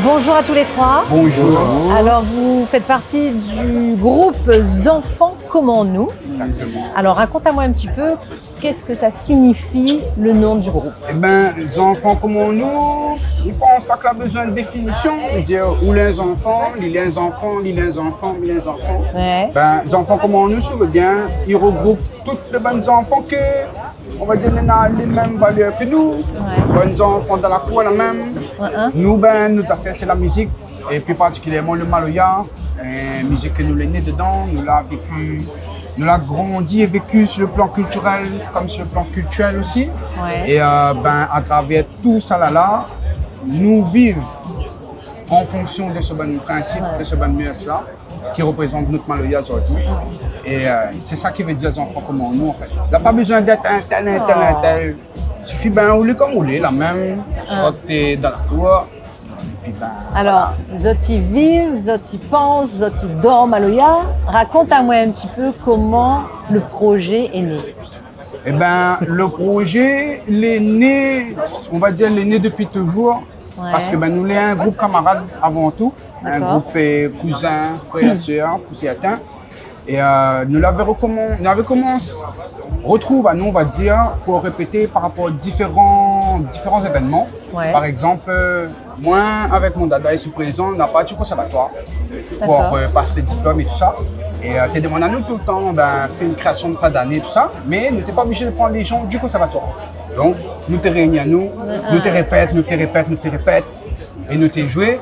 Bonjour à tous les trois. Bonjour. Alors, vous faites partie du groupe Enfants Comment Nous. Exactement. Alors, raconte-moi un petit peu, qu'est-ce que ça signifie le nom du groupe? Eh bien, les enfants comme nous, je ne pense pas qu'il y a besoin de définition. Je veux dire, où les enfants, les enfants, les enfants, les enfants. Ouais. Ben, les enfants comme nous, ça veut bien, ils regroupent tous les bons enfants que, on va dire, les mêmes valeurs que nous. Bons enfants dans la cour, la même. Nous, ben, notre affaire, c'est la musique. Et plus particulièrement le Maloya. Musique que nous l'avons née dedans, nous l'avons vécu. Nous l'avons grandi et vécu sur le plan culturel comme sur le plan culturel aussi. Ouais. Et ben, à travers tout ça là, nous vivons en fonction de ce bon principe, de ce bon mœurs-là, qui représente notre Maloya aujourd'hui. Et c'est ça qui veut dire les enfants comme nous en fait. Il n'y a pas besoin d'être un tel. Il suffit ben rouler comme rouler, la même, soit tu es dans la cour. Ben, alors, Zoti vivent, Zoti pense, Zoti dort Maloya. Raconte-moi un petit peu comment le projet est né. Eh ben, le projet, il est né, on va dire, il est né depuis toujours. Ouais. Parce que ben, nous sommes un groupe camarade avant tout, un groupe cousins, frères et sœurs, certains. Et nous l'avons commencé, retrouve à nous, on va dire, pour répéter par rapport à différents événements. Ouais. Par exemple, moi, avec mon dada ici présent, on n'a pas du conservatoire pour passer les diplômes et tout ça. Et tu demandé à nous tout le temps, ben, faire une création de fin d'année, tout ça, mais nous n'étions pas obligé de prendre les gens du conservatoire. Donc, nous te réunis à nous te répètes. Et nous t'es joué.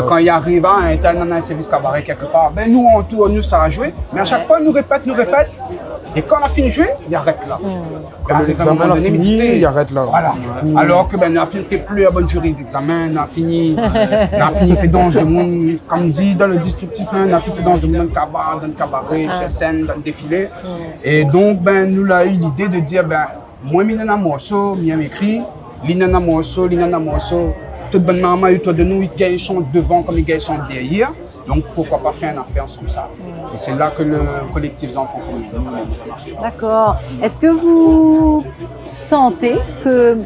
Quand il arrive un tel dans un service cabaret quelque part, ben nous on tourne, nous ça a joué. Mais à chaque fois, nous répète. Et quand on a fini de jouer, il arrête là. Quand l'examen a fini, il arrête là. Voilà. Alors que ben, on a fini fait plus la bonne jury d'examen, on a fini fait danse de monde, comme dit dans le descriptif, on a fini fait danse de monde dans le cabaret, chez scène, dans le défilé. Et donc, ben, nous avons eu l'idée de dire, ben, moi, je suis un morceau, je m'écrit, l'inana morceau. Toute bonne maman, autour de nous, ils sont devant comme ils sont derrière. Donc pourquoi pas faire une affaire comme ça. Et c'est là que le collectif Enfants comme nous. D'accord. Est-ce que vous sentez que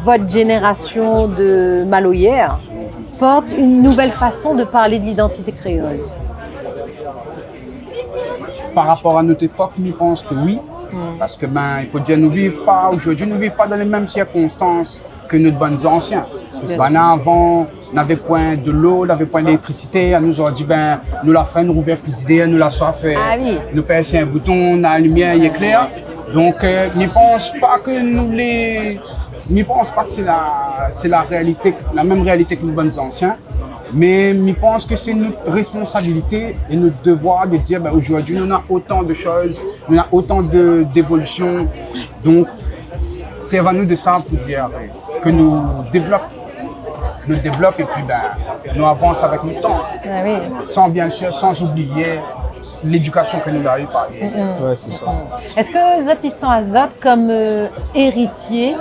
votre génération de Maloyères porte une nouvelle façon de parler de l'identité créole? Par rapport à notre époque, je pense que oui. Parce que ben, il faut dire, aujourd'hui, nous ne vivons pas dans les mêmes circonstances que nos bons anciens. Ben, avant, on n'avait point de l'eau, on n'avait point d'électricité. Nous ont dit, ben, nous la faim, nous ouvert frigidaire, nous la soif, nous percer un bouton, la lumière est claire. Donc, je ne pense pas que c'est la réalité, la même réalité que nos bons anciens. Mais je pense que c'est notre responsabilité et notre devoir de dire ben, aujourd'hui, nous avons autant de choses, nous avons autant d'évolutions. Donc, c'est à nous de ça pour dire que nous développons et puis ben, nous avançons avec le temps. Ah oui. Sans oublier l'éducation que nous avons par Ouais, c'est ça. Est-ce que Zot, ils sont à Zot comme héritier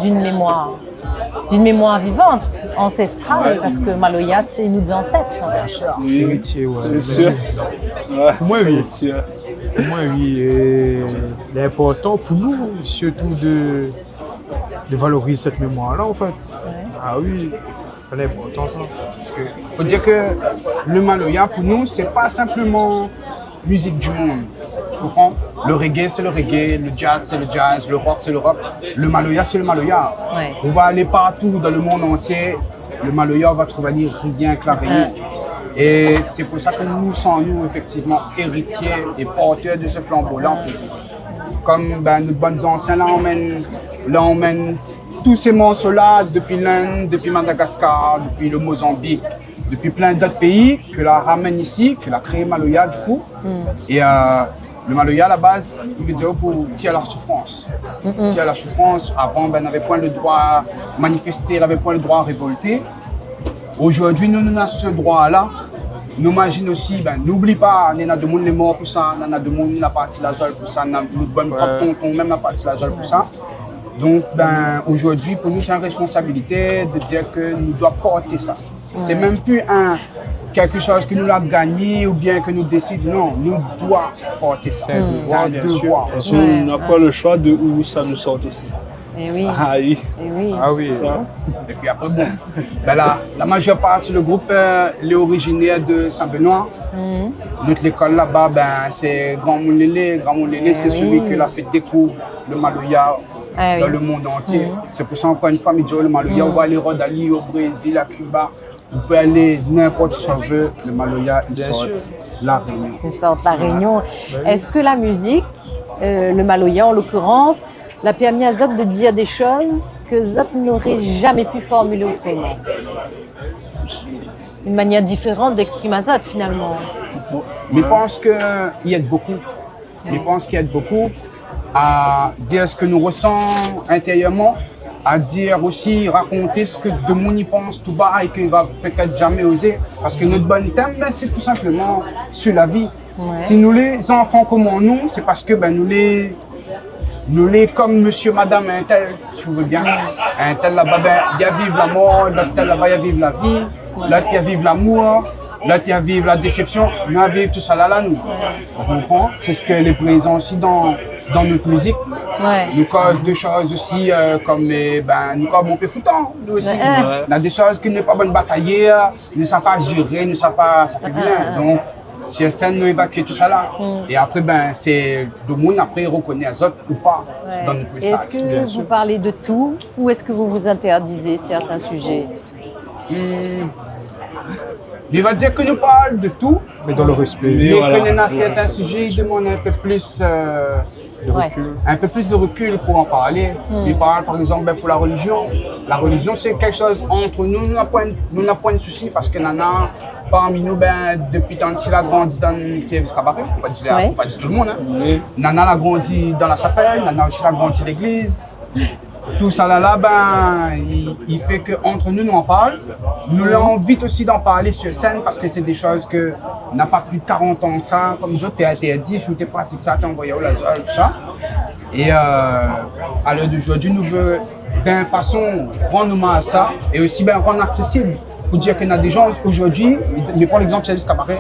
d'une mémoire vivante, ancestrale, parce que Maloya, c'est nos ancêtres. Bien sûr. Héritier, ouais. C'est sûr. Ouais, Moi, oui. c'est sûr. Pour moi, oui. Et l'important pour nous, surtout de valoriser cette mémoire-là, en fait. Ouais. Ah oui, c'est important, ça. Parce que faut dire que le Maloya, pour nous, c'est pas simplement musique du monde. Tu comprends? Le reggae, c'est le reggae, le jazz, c'est le jazz, le rock, c'est le rock. Le Maloya, c'est le Maloya. Ouais. On va aller partout dans le monde entier. Le Maloya, on va trouver rien que la réunion. Et c'est pour ça que nous sommes, effectivement, héritiers et porteurs de ce flambeau-là. Comme ben, nos bons anciens, là, on mène tous ces morceaux-là depuis l'Inde, depuis Madagascar, depuis le Mozambique, depuis plein d'autres pays, que la ramène ici, que la créé Maloya du coup. Et le Maloya à la base, il veut dire pour tirer la souffrance. Tirer la souffrance, avant, ben, on n'avait point le droit à manifester, on n'avait point le droit à révolter. Aujourd'hui, nous avons ce droit-là. Nous imaginons aussi, ben, n'oublie pas, il y a des gens qui sont morts pour ça, il y a des gens qui sont partis la zone pour ça, il y a des tonton même parti la zone pour ça. Donc, ben, aujourd'hui, pour nous, c'est une responsabilité de dire que nous devons porter ça. C'est même plus quelque chose que nous avons gagné ou bien que nous décidons. Non, nous devons porter ça. C'est un devoir. Bien sûr, on n'a pas le choix de où ça nous sort aussi. Et oui, Ah oui. et oui. Ah oui. Ça. Et puis après, bon, ben la majeure partie du groupe il est originaire de Saint-Benoît. Notre école là-bas, ben, c'est Grand Moulélé. Grand Moulélé, c'est celui qui l'a fait découvrir le Maloya Ah dans oui. le monde entier. C'est pour ça, encore une fois, je dis, le Maloya, on va aller Rodali au Brésil, à Cuba. On peut aller n'importe où on veut. Le Maloya, il sort sûr. la Réunion. Une sorte de la Réunion. Est-ce que la musique, le Maloya en l'occurrence, l'a permis à Zot de dire des choses que Zot n'aurait jamais pu formuler autrement? Une manière différente d'exprimer Zot finalement. Je pense qu'il aide beaucoup. Je pense qu'il aide beaucoup à dire ce que nous ressentons intérieurement, à dire aussi, raconter ce que de monde y pense tout bas et qu'il va peut-être jamais oser. Parce que notre bon thème, ben, c'est tout simplement sur la vie. Ouais. Si nous les enfants comme nous, c'est parce que ben, nous les comme monsieur, madame, un tel, si vous voulez bien. Un tel là-bas, ben, il y a vivre la mort, l'autre tel là-bas, il y a vivre la vie, l'autre il y a vivre l'amour, l'autre il y a vivre la déception, nous à vivre tout ça là, nous. On comprend? C'est ce que les présents aussi dans notre musique. Ouais. Nous causent des choses aussi comme nous comme on peut foutre nous aussi. Ouais. On a des choses qui ne sont pas bonnes batailler, ne savent pas gérer, ne savent pas, ça fait bien. Donc, sur scène, nous évacuer tout ça là. Et après, ben, c'est le monde après reconnaît les autres ou pas Ouais. dans notre message. Est-ce que vous parlez de tout ou est-ce que vous vous interdisez certains sujets? Il va dire que nous parlons de tout, Mais dans le respect. mais voilà. que dans certains sujets, il demande un peu plus Ouais. un peu plus de recul pour en parler. Il parle par exemple ben, pour la religion. La religion, c'est quelque chose entre nous, nous n'avons pas de souci parce que Nana, parmi nous, ben, depuis tant qu'il a grandi dans le service cabaret, on va dire, Ouais. pas dire tout le monde. Hein. Nana a grandi dans la chapelle, Nana aussi a grandi à l'église. Tout ça là, ben, il fait qu'entre nous, nous en parle. Nous l'invite aussi d'en parler sur scène parce que c'est des choses que n'a pas plus de 40 ans que ça. Comme d'autres, t'es interdit, si tu pratiques ça, t'es envoyé au laser, tout ça. Et à l'heure d'aujourd'hui, nous voulons d'une façon rendre hommage à ça et aussi ben, rendre accessible. Pour dire qu'il y a des gens aujourd'hui, mais prends l'exemple du service cabaret.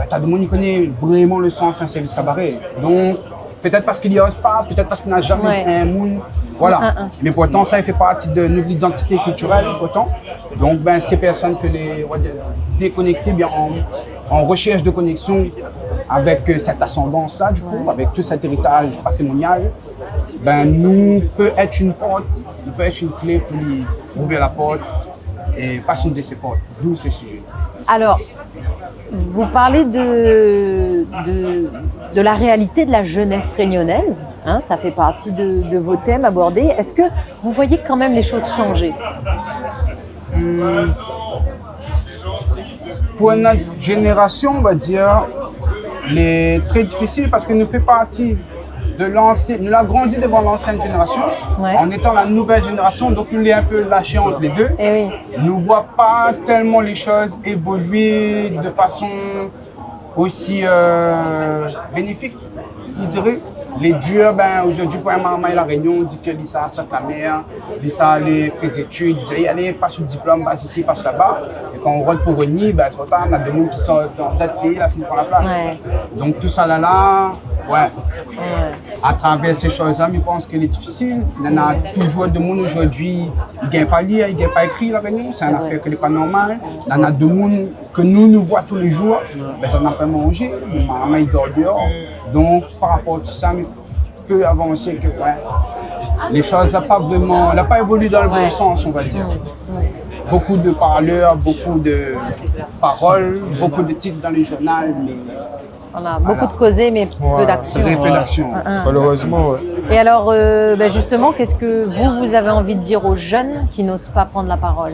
T'as des gens qui connaissent vraiment le sens d'un service cabaret. Donc, peut-être parce qu'il n'y ose pas, peut-être parce qu'il n'a jamais Ouais. un monde. Voilà. Mais pourtant, ça il fait partie de notre identité culturelle. Pourtant. Donc, ben, ces personnes que les, on va dire, déconnectées, bien en recherche de connexion avec cette ascendance-là, du coup, avec tout cet héritage patrimonial, ben, nous peut être une porte, il peut être une clé pour lui ouvrir la porte et passer une de ces portes. D'où ces sujets. Alors, vous parlez de la réalité de la jeunesse réunionnaise, hein, ça fait partie de vos thèmes abordés. Est-ce que vous voyez quand même les choses changer? Pour notre génération, on va dire, les très difficile parce que nous fait partie de l'ancienne, nous avons grandi devant l'ancienne génération, Ouais. en étant la nouvelle génération, donc nous l'avons un peu lâché entre les deux. Eh oui. Nous ne voyons pas tellement les choses évoluer de façon aussi bénéfique, je dirais. Les durs, ben, aujourd'hui, pour un maman et la Réunion, on dit que Lisa sort la mère, Lisa allait faire des études, il disait allez, passe le diplôme, passe ici, passe là-bas. Et quand on rentre pour Reni, ben, trop tard, on a des gens qui sortent dans d'autres pays, la fin pour la place. Ouais. Donc tout ça là, ouais. À travers ces choses-là, je pense qu'elle est difficile. Il y en a toujours des gens aujourd'hui, ils ne gagnent pas à lire, ils ne gagnent pas à écrire la Réunion, c'est une affaire qui n'est pas normale. Il y en a des gens que nous voyons tous les jours, ben, ça n'a pas mangé, maman il dort dehors. Donc par rapport à tout ça, je peux avancer que ouais, les choses n'ont pas évolué dans le bon sens, on va dire. Beaucoup de parleurs, beaucoup de paroles, beaucoup de titres dans les journaux, mais On a beaucoup de causés, mais peu d'action. très peu d'action. Malheureusement, ouais. Et alors, ben justement, qu'est-ce que vous avez envie de dire aux jeunes qui n'osent pas prendre la parole?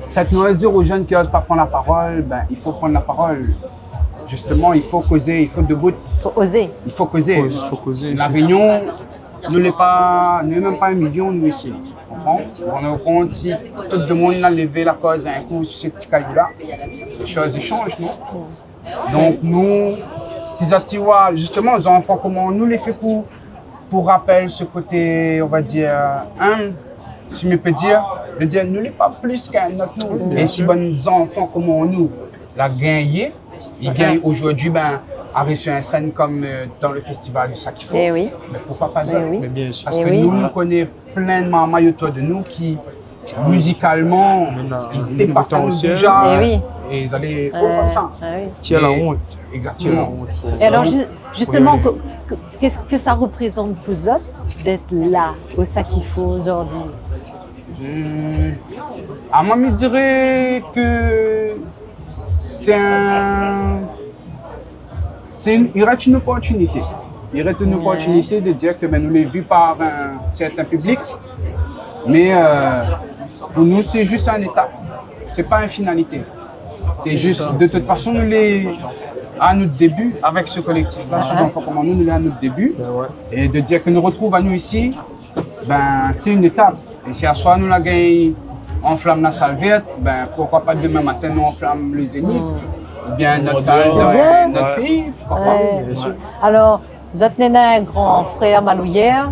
Cette nouvelle dire aux jeunes qui n'osent pas prendre la parole, ben, il faut prendre la parole. Justement, il faut causer, il faut debout, Il faut oser. il faut causer. Il faut causer. La Réunion, nous n'est même pas 1 million, nous ici. On est au compte, si tout le monde a levé la cause un coup sur ces petits cailloux-là, les choses changent, non? Donc nous, si tu vois, justement, les enfants, comment nous les fait pour rappeler ce côté, on va dire, humble, si je peux dire, de dire, nous n'est pas plus qu'un autre nous. Et si les enfants, comment nous, la gagné, ils gagnent aujourd'hui, ben, arrive sur une scène comme dans le festival du Sakifo. Eh oui. Mais pourquoi pas ça? Eh oui. Mais bien sûr. Parce Eh que oui. nous connaissons plein de mamans autour de nous qui, musicalement, Maintenant, ils dépassent nous potentiel. déjà. Eh oui. Et ils allaient comme ça. Ah oui. Tu as la Et- honte. Exactement. Et alors, justement, Oui, qu'est-ce que ça représente pour vous autres d'être là, au Sakifo aujourd'hui? Moi, je dirais que il reste une opportunité. Il reste une opportunité de dire que nous l'avons vu par un certain public, mais pour nous, c'est juste un étape. C'est pas une finalité. C'est juste, de toute façon, nous les à notre début, avec ce collectif-là, Sous-Enfants comme nous, nous l'avons à notre début. Ben ouais. Et de dire que nous retrouvons à nous ici, ben, c'est une étape. Et si à soi nous la gagne, on flamme la salvette, ben, pourquoi pas demain matin nous on flamme le Zénith, ou bien notre salle dans bien. notre pays, pourquoi pas. Ouais. Bien sûr. Alors, Zotnena, un grand frère Malouillère,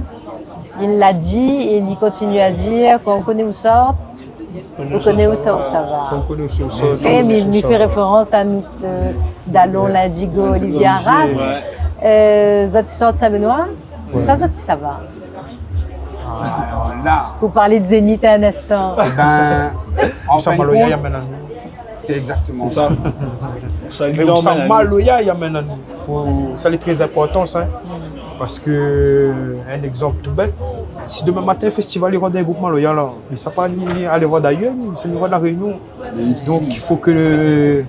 il l'a dit et il y continue à dire qu'on connaît où sort, on connaît où ça va. On connaît aussi au sol. Eh, mais il fait référence à nous, Dallon, Ladigo, Olivier Arras. Zoti sort de Saint-Benoît, ça va. Alors là, Vous parlez de Zénith à un instant. ben, en fin Ça de maloya ya compte, maintenant. c'est exactement C'est ça. ça. Ça lui Mais on sent emmène à maloya ya maintenant. Ça c'est très important ça. Parce que un exemple tout bête, si demain matin le festival il y aura des groupes maloya là, mais ça pas aller voir d'ailleurs, c'est il y aura de la réunion. Donc il faut que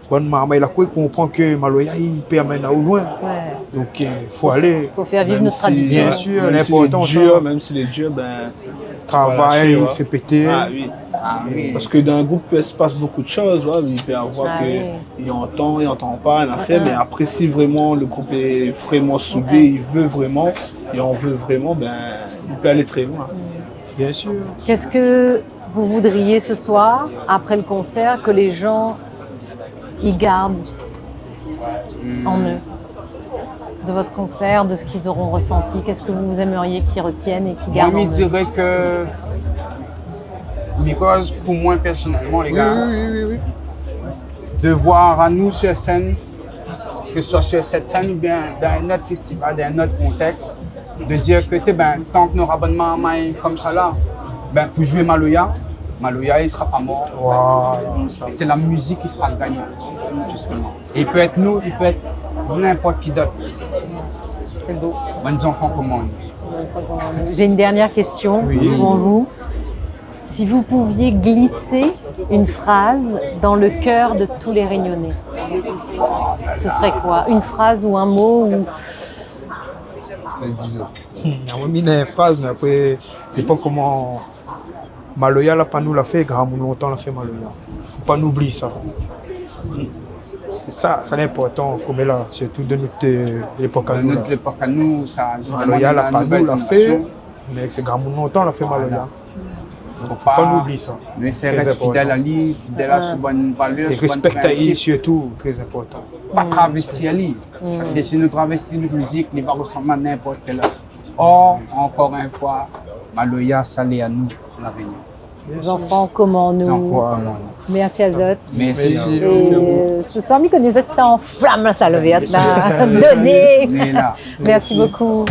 bonne maman il a quoi comprend que maloya il peut amener au loin. Ouais. Donc il faut aller Il faut faire vivre Même nos si- traditions. bien sûr, Même si l'important les ça. durs, même si les durs, ben. travail, voilà, fait péter. Ah oui. Ah oui. Parce que dans un groupe, il se passe beaucoup de choses. Ouais. Il peut y avoir Ah oui. qu'il entend pas, il a fait. Mais après, si vraiment le groupe est vraiment soudé, il veut vraiment, et on veut vraiment, ben, il peut aller très loin. Bien sûr. Qu'est-ce que vous voudriez ce soir, après le concert, que les gens y gardent en eux de votre concert, de ce qu'ils auront ressenti? Qu'est-ce que vous aimeriez qu'ils retiennent et qu'ils Moi, gardent en je eux? dirais que, because pour moi personnellement, les gars, Oui. de voir à nous sur scène, que ce soit sur cette scène ou bien dans un autre festival, dans un autre contexte, de dire que ben, tant que nos abonnements en main comme ça là, ben, pour jouer Maloya, il ne sera pas mort. Voilà. Et c'est la musique qui sera le gagnant, justement. Et il peut être nous, il peut être n'importe qui d'autre. C'est beau. Bonnes enfants comme on. J'ai une dernière question Oui. pour vous. Si vous pouviez glisser une phrase dans le cœur de tous les Réunionnais, ce serait quoi? Une phrase ou un mot ou... On a mis une phrase, mais après, je sais pas comment. Maloya, là, pas nous l'a fait, grand monde longtemps l'a fait Maloya. Faut pas nous oublier ça. C'est ça, c'est important, comme là, surtout de notre époque à Dans nous. notre époque à nous, ça justement, Maloya, là, la pas nous nouvelle l'a fait, génération. mais c'est grand monde longtemps l'a fait Maloya. Faut Faut pas nous oublier ça. Mais c'est Très reste fidèle important. à lui, fidèle à ses bonnes valeurs, Et ses bonnes respect à lui, principes. surtout, très important. Pas travesti à lui. Parce que si nous travestissons notre musique, il va ressembler à n'importe quel autre. Or, encore une fois, Maloya, ça l'est à nous, l'avenir. Les enfants comment nous. Enfants, Merci à Zot. Merci. Merci. Et ce soir, mi connaissez ça en flamme, la salle verte, là. Donnez. On est là. Merci beaucoup.